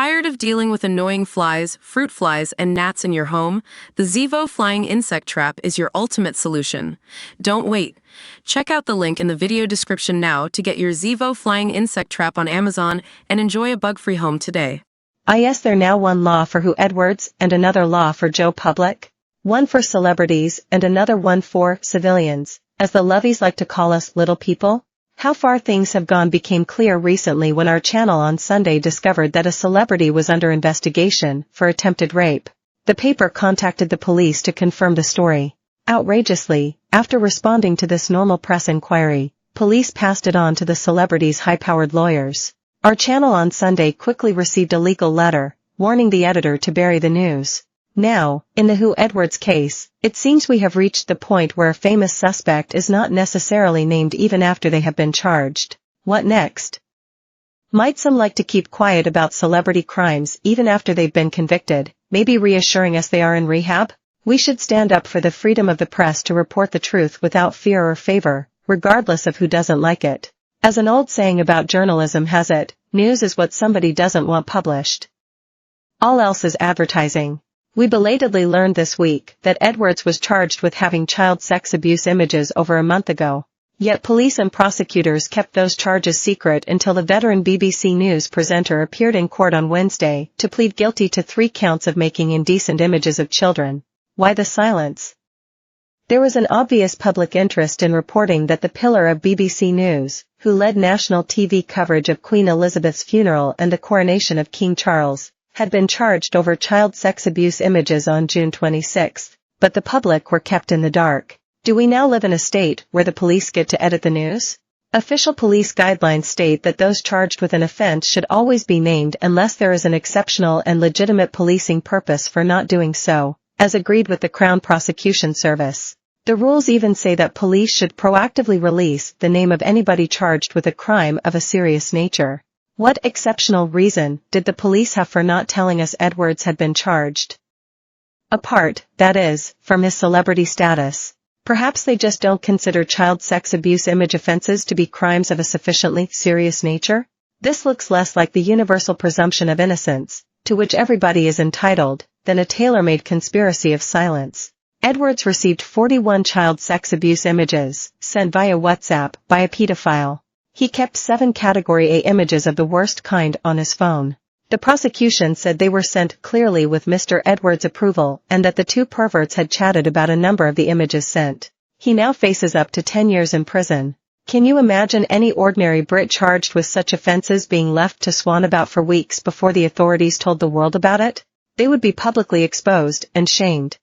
Tired of dealing with annoying flies, fruit flies, and gnats in your home? The Zevo Flying Insect Trap is your ultimate solution. Don't wait. Check out the link in the video description now to get your Zevo Flying Insect Trap on Amazon and enjoy a bug-free home today. Yes, there's now one law for Huw Edwards and another law for Joe Public. One for celebrities and another one for civilians, as the lovies like to call us little people. How far things have gone became clear recently when our channel on Sunday discovered that a celebrity was under investigation for attempted rape. The paper contacted the police to confirm the story. Outrageously, after responding to this normal press inquiry, police passed it on to the celebrity's high-powered lawyers. Our channel on Sunday quickly received a legal letter, warning the editor to bury the news. Now, in the Huw Edwards case, it seems we have reached the point where a famous suspect is not necessarily named even after they have been charged. What next? Might some like to keep quiet about celebrity crimes even after they've been convicted, maybe reassuring us they are in rehab? We should stand up for the freedom of the press to report the truth without fear or favor, regardless of who doesn't like it. As an old saying about journalism has it, news is what somebody doesn't want published. All else is advertising. We belatedly learned this week that Edwards was charged with having child sex abuse images over a month ago. Yet police and prosecutors kept those charges secret until the veteran BBC News presenter appeared in court on Wednesday to plead guilty to 3 counts of making indecent images of children. Why the silence? There was an obvious public interest in reporting that the pillar of BBC News, who led national TV coverage of Queen Elizabeth's funeral and the coronation of King Charles, had been charged over child sex abuse images on June 26, but the public were kept in the dark. Do we now live in a state where the police get to edit the news? Official police guidelines state that those charged with an offense should always be named unless there is an exceptional and legitimate policing purpose for not doing so, as agreed with the Crown Prosecution Service. The rules even say that police should proactively release the name of anybody charged with a crime of a serious nature. What exceptional reason did the police have for not telling us Edwards had been charged? Apart, that is, from his celebrity status. Perhaps they just don't consider child sex abuse image offenses to be crimes of a sufficiently serious nature? This looks less like the universal presumption of innocence, to which everybody is entitled, than a tailor-made conspiracy of silence. Edwards received 41 child sex abuse images, sent via WhatsApp, by a pedophile. He kept 7 Category A images of the worst kind on his phone. The prosecution said they were sent clearly with Mr. Edwards' approval and that the 2 perverts had chatted about a number of the images sent. He now faces up to 10 years in prison. Can you imagine any ordinary Brit charged with such offenses being left to swan about for weeks before the authorities told the world about it? They would be publicly exposed and shamed.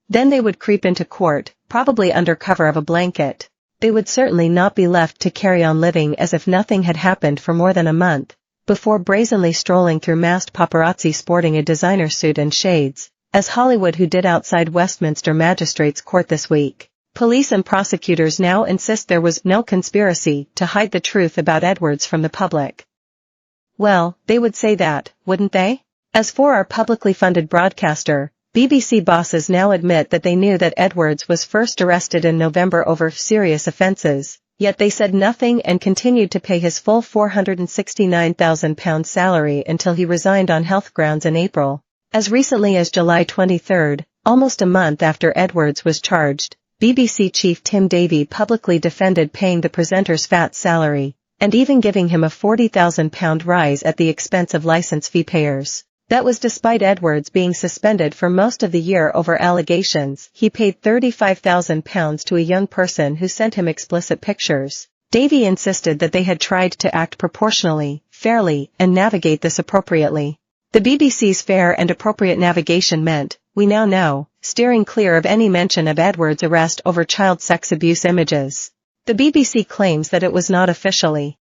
Then they would creep into court, probably under cover of a blanket. They would certainly not be left to carry on living as if nothing had happened for more than a month, before brazenly strolling through masked paparazzi sporting a designer suit and shades, as Hollywood who did outside Westminster Magistrates Court this week. Police and prosecutors now insist there was no conspiracy to hide the truth about Edwards from the public. Well, they would say that, wouldn't they? As for our publicly funded broadcaster, BBC bosses now admit that they knew that Edwards was first arrested in November over serious offences, yet they said nothing and continued to pay his full £469,000 salary until he resigned on health grounds in April. As recently as July 23, almost a month after Edwards was charged, BBC chief Tim Davie publicly defended paying the presenter's fat salary, and even giving him a £40,000 rise at the expense of licence fee payers. That was despite Edwards being suspended for most of the year over allegations he paid £35,000 to a young person who sent him explicit pictures. Davie insisted that they had tried to act proportionally, fairly, and navigate this appropriately. The BBC's fair and appropriate navigation meant, we now know, steering clear of any mention of Edwards' arrest over child sex abuse images. The BBC claims that it was not officially